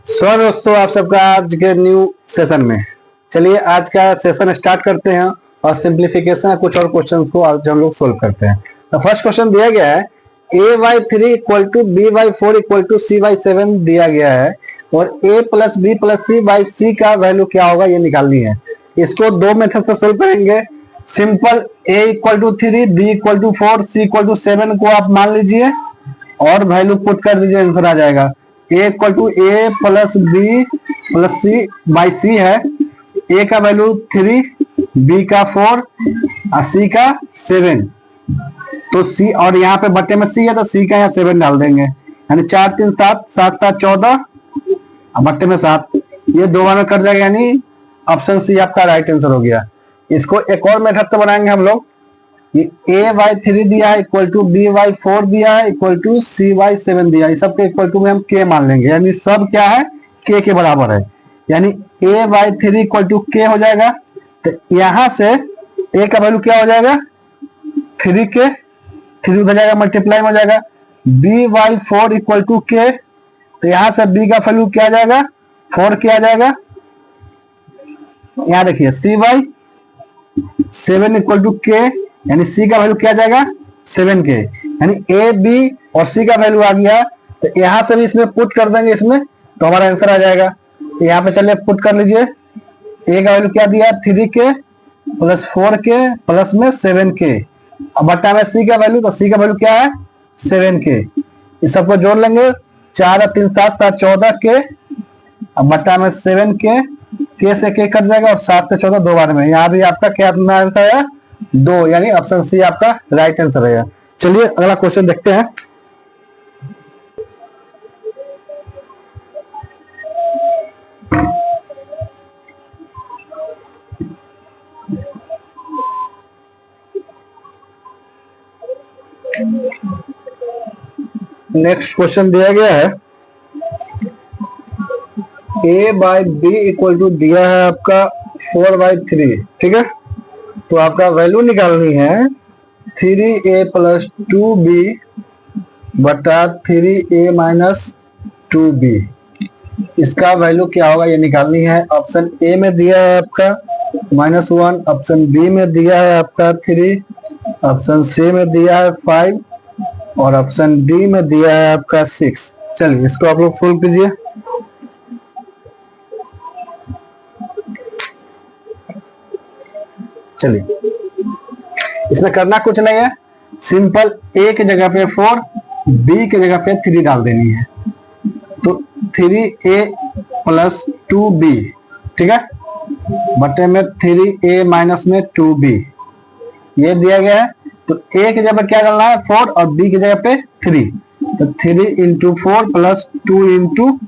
दोस्तों, आप सबका आज के न्यू सेशन में चलिए आज का सेशन स्टार्ट करते हैं और सिंप्लीफिकेशन कुछ और क्वेश्चन को आज हम लोग सोल्व करते हैं। तो फर्स्ट क्वेश्चन दिया गया है a/3 equal to b/4 equal to c/7 दिया गया है और a plus b plus c/c का वैल्यू क्या होगा ये निकालनी है। इसको दो मेथड से सोल्व करेंगे। Simple a equal to 3 b equal to 4 c equal to 7 को आप मान लीजिए और वैल्यू पुट कर दीजिए, आंसर आ जाएगा। a equal to a plus b plus c by c है। a का वैल्यू 3, b का 4 और c का 7। तो c और यहाँ पे बट्टे में c है तो c का यहाँ 7 डाल देंगे, यानी 4 3 7 7 7 14 और बट्टे में 7। ये दो बार में कट जाएगा, यानी ऑप्शन सी आपका राइट आंसर हो गया। इसको एक और मेथड से बनाएंगे हम लोग। a/3 दिया है इक्वल टू b/4 दिया है इक्वल टू c/7 दिया है। इस सब के इक्वल टू में हम k मान लेंगे, यानी सब क्या है k के बराबर है, यानी a/3 इक्वल टू k हो जाएगा। तो यहां से a का वैल्यू क्या हो जाएगा 3k, 3 उधर जाएगा मल्टीप्लाई हो जाएगा। b/4 इक्वल टू k, तो यहां से b का वैल्यू क्या आ जाएगा 4k आ जाएगा। यहां देखिए c/7 इक्वल टू k, यानी c का वैल्यू क्या आ जाएगा 7k, यानी a b और c का वैल्यू आ गया। तो यहां से भी इसमें पुट कर देंगे इसमें, तो हमारा आंसर आ जाएगा। तो यहाँ पे चलिए पुट कर लीजिए। a का वैल्यू क्या दिया 3k प्लस 4k प्लस में 7k, अब बट्टा में c का वैल्यू, तो c का वैल्यू क्या है 7k। इस सबको जोड़ लेंगे, 4 और 3 7 7 14k, अब बट्टा में 7k, k से k कट जाएगा और 7 से 14 दो बार में। यहाँ भी आपका क्या आंसर है 2, यानी ऑप्शन सी आपका राइट आंसर है। चलिए अगला क्वेश्चन देखते हैं। नेक्स्ट क्वेश्चन दिया गया है a/b इक्वल टू दिया है आपका 4/3, ठीक है। तो आपका वैल्यू निकालनी है 3a प्लस 2b बटा 3a माइनस 2b। इसका वैल्यू क्या होगा ये निकालनी है। ऑप्शन ए में दिया है आपका -1, ऑप्शन बी में दिया है आपका 3, ऑप्शन सी में दिया है 5 और ऑप्शन डी में दिया है आपका 6। चलिए इसको आप लोग सोल्व कीजिए। चलिए इसमें करना कुछ नहीं है, सिंपल a की जगह पे 4, b की जगह पे 3 डाल देनी है। तो 3a प्लस 2b, ठीक है, बटे में 3a माइनस में 2b ये दिया गया है। तो a की जगह पे क्या डालना है 4 और b की जगह पे 3, तो 3 इंटू 4 प्लस 2 इंटू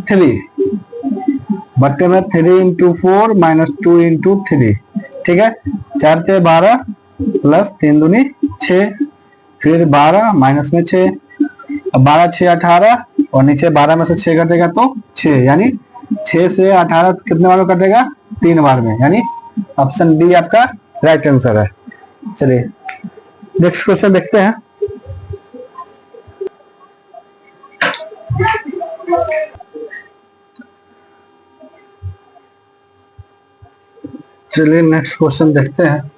3 बटे में 3 इंटू 4 माइनस 2 इंटू 3, ठीक है। 4 के 12 प्लस 3 दूनी 6, फिर 12 माइनस में 6, अब 12 6 18 और नीचे 12 में से 6 कटेगा तो 6, यानी 6 से 18 कितने बार में कटेगा 3 बार में, यानी ऑप्शन बी आपका राइट आंसर है। चलिए नेक्स्ट क्वेश्चन देखते हैं। चलिए नेक्स्ट क्वेश्चन देखते हैं।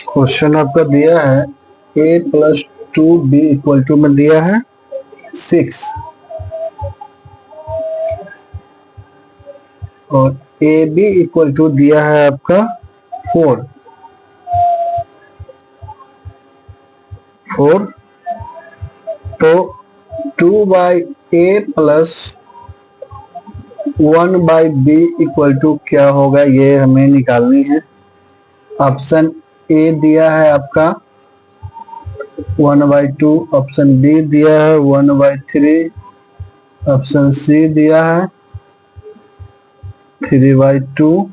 क्वेश्चन आपका दिया है a plus 2b equal to में दिया है 6 और ab इक्वल टू दिया है आपका 4। तो 2/a plus 1/b equal to क्या होगा ये हमें निकालनी है। ऑप्शन ए दिया है आपका 1/2, ऑप्शन बी दिया है 1/3, ऑप्शन सी दिया है 3/2,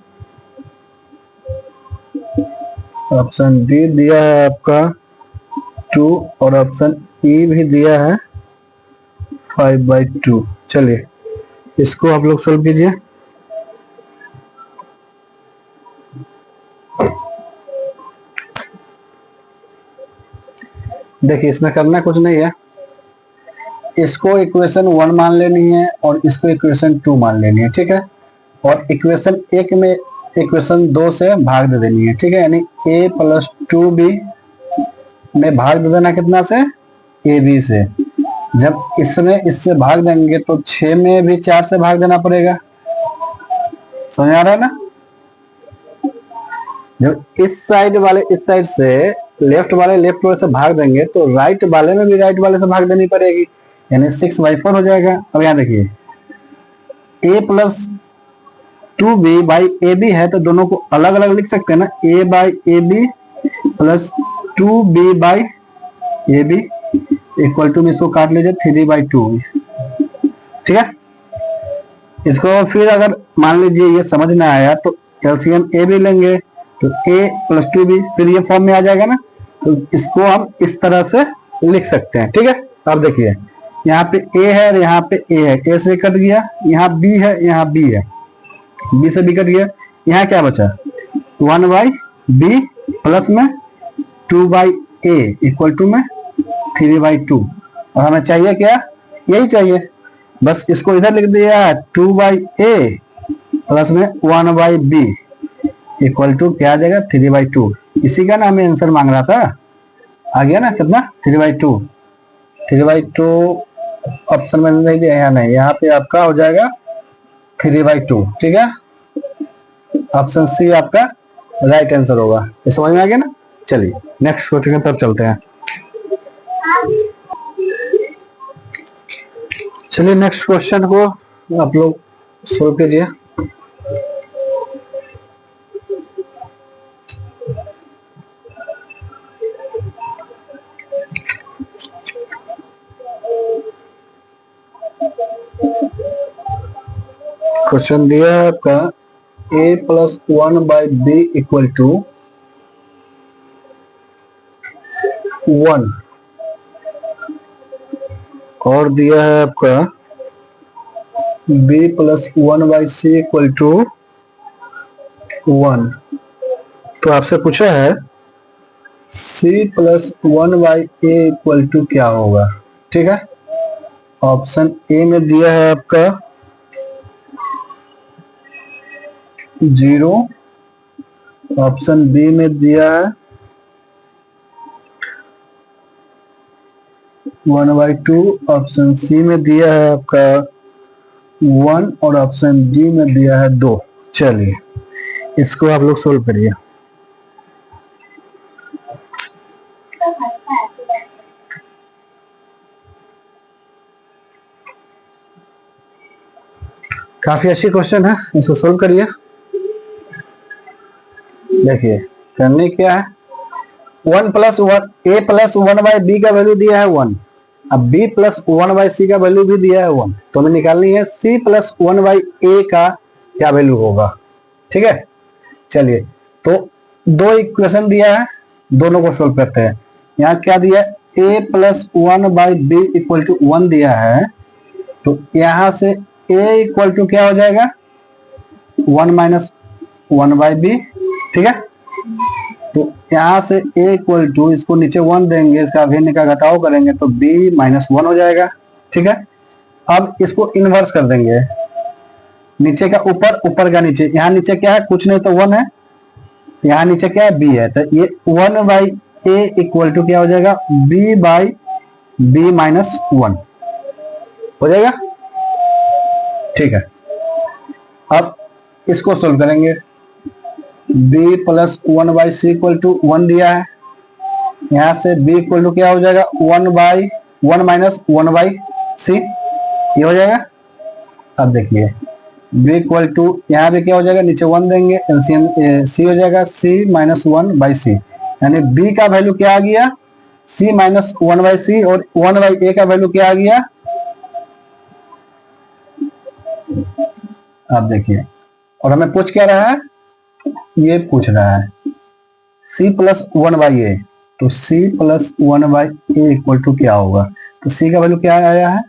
ऑप्शन डी दिया है आपका 2 और ऑप्शन ई भी दिया है 5/2। चलिए इसको आप लोग सोल्व कीजिए। देखिए इसमें करना कुछ नहीं है, इसको इक्वेशन 1 मान लेनी है और इसको इक्वेशन 2 मान लेनी है, ठीक है। और इक्वेशन 1 में इक्वेशन 2 से भाग दे देनी है, ठीक है। यानी a प्लस 2b में भाग दे देना कितना से, ए बी से। जब इसमें इससे भाग देंगे तो 6 में भी 4 से भाग देना पड़ेगा, समझ आ रहा है ना। जब इस साइड वाले इस साइड से लेफ्ट वाले लेफ्ट वाले से भाग देंगे तो राइट वाले में भी राइट वाले से भाग देनी पड़ेगी, यानी 6/4 हो जाएगा। अब यहाँ देखिए a plus 2b by A B है तो दोनों को अलग अलग लिख सकते हैं ना, a by A B plus 2b by A B equal to में इसको काट लीजिए 3/2, ठीक है। इसको फिर अगर मान लीजिए ये समझ में आया तो एलसीएम ए भी लेंगे तो a प्लस 2b, फिर ये फॉर्म में आ जाएगा ना, तो इसको हम इस तरह से लिख सकते हैं, ठीक है। अब देखिए यहाँ पे a है और यहाँ पे a है, a से कट गया, यहाँ b है यहाँ b है, b से b कट गया, यहाँ क्या बचा 1/b प्लस में 2/a इक्वल टू में 3/2। और हमें चाहिए क्या, यही चाहिए, बस इसको इधर लिख दिया 2/a प्लस में 1/b इक्वल टू क्या आ जाएगा 3/2। इसी का ना हमें आंसर मांग रहा था, आ गया ना कितना 3/2। 3/2 ऑप्शन में नहीं दिया, यहाँ नहीं, यहाँ पे आपका हो जाएगा 3/2, ठीक है। ऑप्शन सी आपका राइट आंसर होगा। ये समझ में आ गया ना। चलिए नेक्स्ट क्वेश्चन की तरफ चलते हैं। चलिए नेक्स्ट क्वेश्चन को आप लोग सोल्व कीजिए। क्वेश्चन दिया है आपका a plus 1/b equal to 1 और दिया है आपका b plus 1/c equal to 1। तो आपसे पूछा है c plus 1/a equal to क्या होगा, ठीक है। ऑप्शन ए में दिया है आपका 0, ऑप्शन बी में दिया है 1/2, ऑप्शन सी में दिया है आपका 1 और ऑप्शन डी में दिया है 2। चलिए इसको आप लोग सोल्व करिए। काफी अच्छी क्वेश्चन है, इसको सोल्व करिए। देखिए करने क्या है, 1 प्लस 1 a प्लस 1/b का वैल्यू दिया है 1, अब b प्लस 1/c का वैल्यू भी दिया है 1, तो हमें निकालनी है c प्लस 1/a का क्या वैल्यू होगा, ठीक है। चलिए तो दो इक्वेशन दिया है, दोनों को सोल्व करते हैं। यहाँ क्या दिया है a plus 1/b equal to 1 दिया है, तो यहाँ से a इक्वल टू क्या हो जाएगा 1 माइनस 1/b, ठीक है। तो यहाँ से a इक्वल टू इसको नीचे 1 देंगे, इसका भिन्न का घटाव करेंगे तो b माइनस 1 हो जाएगा, ठीक है। अब इसको इनवर्स कर देंगे, नीचे का ऊपर ऊपर का नीचे, यहाँ नीचे क्या है कुछ नहीं तो 1 है, यहाँ नीचे क्या है b है, तो ये 1/a इक्वल टू क्या हो जाएगा b/b माइनस 1 हो जाएगा, ठीक है। अब इसको सोल्व करेंगे, b plus 1/c equal to 1 दिया है, यहाँ से b इक्वल टू क्या हो जाएगा 1/1 माइनस 1/c, ये हो जाएगा। अब देखिए b इक्वल टू यहाँ पे क्या हो जाएगा नीचे 1 देंगे, एलसीएम c हो जाएगा c माइनस 1/c, यानी b का वैल्यू क्या आ गया c माइनस 1/c और 1/a का वैल्यू क्या आ गया। अब देखिए और हमें पूछ क्या रहा है, ये पूछ रहा है c प्लस 1/a, तो c plus 1/a equal to क्या होगा, तो c का वैल्यू क्या आया है,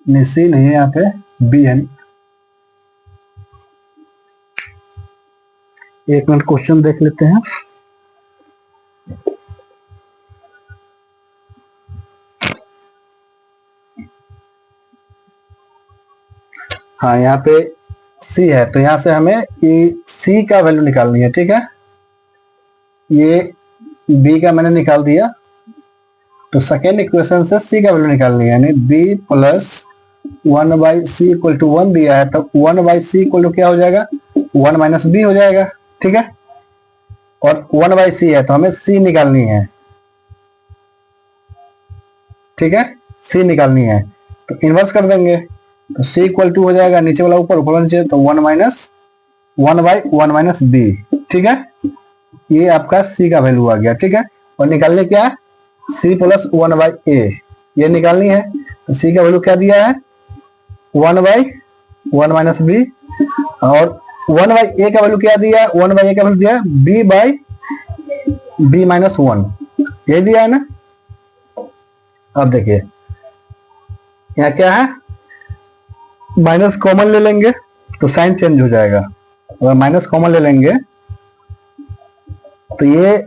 नहीं c नहीं है, यहाँ पे b है, एक मिनट क्वेश्चन देख लेते हैं। हाँ, यहाँ पे सी है, तो यहाँ से हमें सी का वैल्यू निकालनी है। ठीक है, ये बी का मैंने निकाल दिया, तो सेकेंड इक्वेशन से सी का वैल्यू निकालनी है, यानी B plus 1/c equal to 1 दिया है, तो 1/c इक्वल टू क्या हो जाएगा, 1 माइनस बी हो जाएगा। ठीक है, और 1/c है तो हमें c निकालनी है। ठीक है, c निकालनी है, तो इनवर्स कर देंगे, तो c इक्वल टू हो जाएगा नीचे वाला ऊपर, ऊपर वाला नीचे, तो 1 माइनस 1/1 माइनस बी। ठीक है, ये आपका c का वैल्यू आ गया। ठीक है, और निकालने क्या है, c प्लस 1/a, ये निकालनी है। तो c का वैल्यू क्या दिया है, 1/1 माइनस बी, और 1/a का वैल्यू क्या दिया, 1/a का वैल्यू दिया b माइनस 1, ये दिया है ना। अब देखिए यहाँ क्या है, माइनस कॉमन ले लेंगे तो साइन चेंज हो जाएगा, अगर माइनस कॉमन ले लेंगे तो ये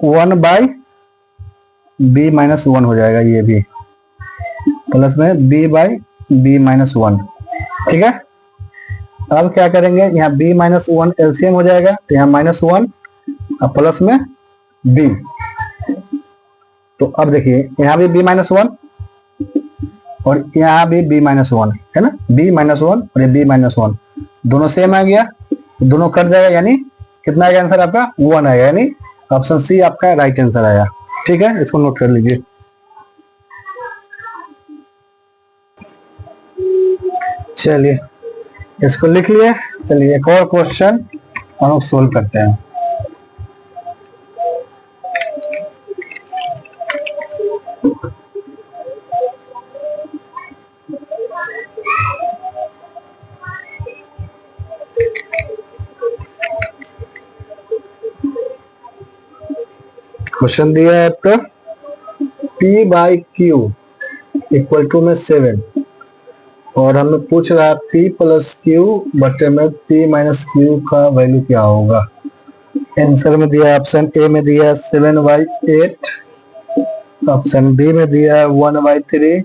1/b माइनस 1 हो जाएगा, ये भी प्लस में b/b माइनस 1। ठीक है, अब क्या करेंगे, यहाँ b माइनस 1 एलसीएम हो जाएगा, तो यहाँ -1 और प्लस में b, तो अब देखिए यहाँ भी b माइनस 1 और यहाँ भी b माइनस 1 है ना, b माइनस 1 और ये b माइनस 1 दोनों सेम आ गया, दोनों कट जाएगा, यानी कितना आएगा आंसर आपका, 1 आएगा, यानी ऑप्शन सी आपका राइट आंसर आया। ठीक है, इसको नोट कर लीजिए। चलिए इसको लिख लिए। चलिए एक और क्वेश्चन हम लोग सोल्व करते हैं। क्वेश्चन दिया है आपका p/q इक्वल टू में 7, और हमें पूछ रहा है p प्लस क्यू बटे में p माइनस क्यू का वैल्यू क्या होगा। आंसर में दिया, ऑप्शन ए में दिया 7/8, ऑप्शन बी में दिया 1/3,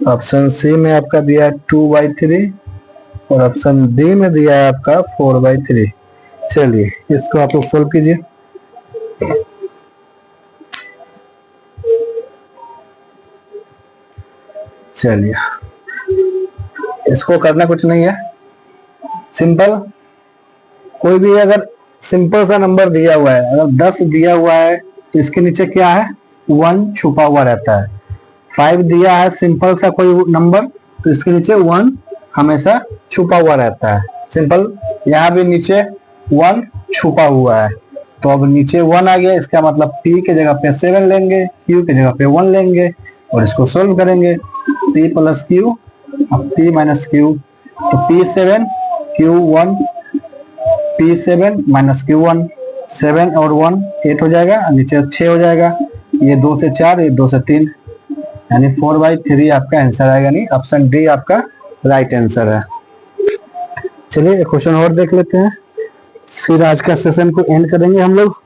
ऑप्शन सी में आपका दिया 2/3 और ऑप्शन डी में दिया है आपका 4/3। चलिए इसको आप लोग सोल्व कीजिए। चलिए इसको करना कुछ नहीं है, सिंपल, कोई भी अगर सिंपल सा नंबर दिया हुआ है, अगर 10 दिया हुआ है तो इसके नीचे क्या है, 1 छुपा हुआ रहता है। 5 दिया है सिंपल सा कोई नंबर, तो इसके नीचे 1 हमेशा छुपा हुआ रहता है। सिंपल, यहाँ भी नीचे 1 छुपा हुआ है, तो अब नीचे 1 आ गया, इसका मतलब p के जगह पे 7 लेंगे, q के जगह पे 1 लेंगे और इसको सोल्व करेंगे। p plus Q, p minus Q, तो p7 q1, p7 minus q1, 7 और 1 8 हो जाएगा, नीचे 6 हो जाएगा, ये 2 से 4, ये 2 से 3, यानी 4/3 आपका आंसर आएगा, नहीं ऑप्शन डी आपका राइट आंसर है। चलिए एक क्वेश्चन और देख लेते हैं, फिर आज का सेशन को एंड करेंगे हम लोग।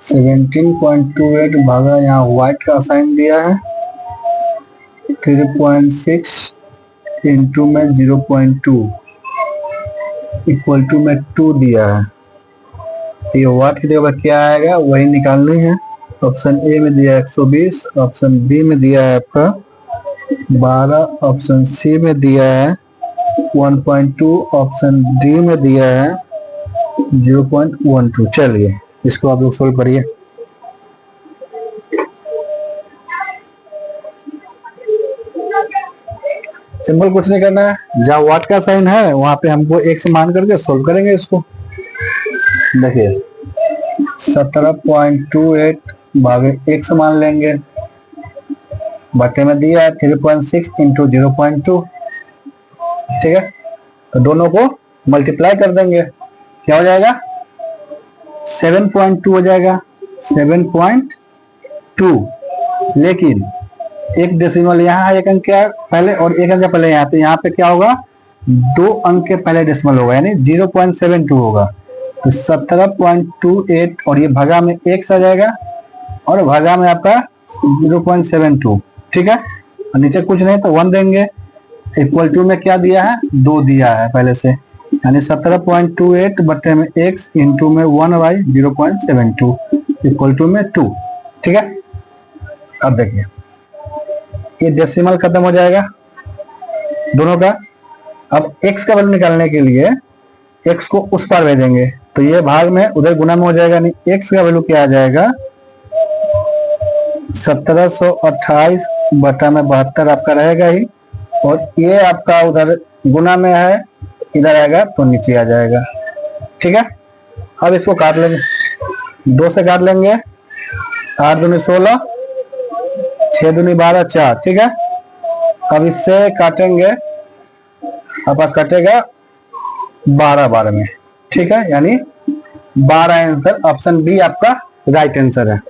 सेवेंटीन 17.28 भागा, यहाँ व्हाइट का साइन दिया है 3.6 इंटू में 0.2, इक्वल टू में 2 दिया है, ये वाट की जगह पर क्या आएगा वही निकालनी है। ऑप्शन ए में दिया है 120, ऑप्शन बी में दिया है आपका 12, ऑप्शन सी में दिया है 1.2, ऑप्शन डी में दिया है 0.12। चलिए इसको आप लोग सोल्व करिए। सिंपल, कुछ नहीं करना है, जहाँ वाट का साइन है वहां पे हमको एक से मान करके सोल्व करेंगे इसको। देखिए 17.28 भागे एक से मान लेंगे, बटे में दिया है 3.6 इंटू 0.2, ठीक है। तो दोनों को मल्टीप्लाई कर देंगे, क्या हो जाएगा 7.2 हो जाएगा, 7.2। लेकिन एक डेसिमल यहाँ है, एक अंक क्या पहले और एक अंक पहले यहाँ, तो यहाँ पे क्या होगा 2 अंक के पहले डेसिमल होगा, यानी 0.72 होगा। तो 17.28 और ये भागा में एक आ जाएगा और भागा में आपका 0.72, ठीक है। और नीचे कुछ नहीं तो 1 देंगे। इक्वल टू में क्या दिया है 2 दिया है पहले से, यानी 17.28 बटे में x इंटू में 1/0.72 इक्वल टू में 2, ठीक है। अब देखिए ये डेसिमल खत्म हो जाएगा दोनों का। अब x का वैल्यू निकालने के लिए x को उस पार भेजेंगे, तो ये भाग में उधर गुना में हो जाएगा, नहीं x का वैल्यू क्या आ जाएगा 1728 बटा में 72 आपका रहेगा ही, और ये आपका उधर गुना में है इधर आएगा तो नीचे आ जाएगा, ठीक है। अब इसको काट लेंगे, 2 से काट लेंगे, 8 दूनी 16, 6 दूनी 12, 4, ठीक है। अब इससे काटेंगे, आपका कटेगा 12 में, ठीक है, यानी 12 आंसर, ऑप्शन बी आपका राइट आंसर है।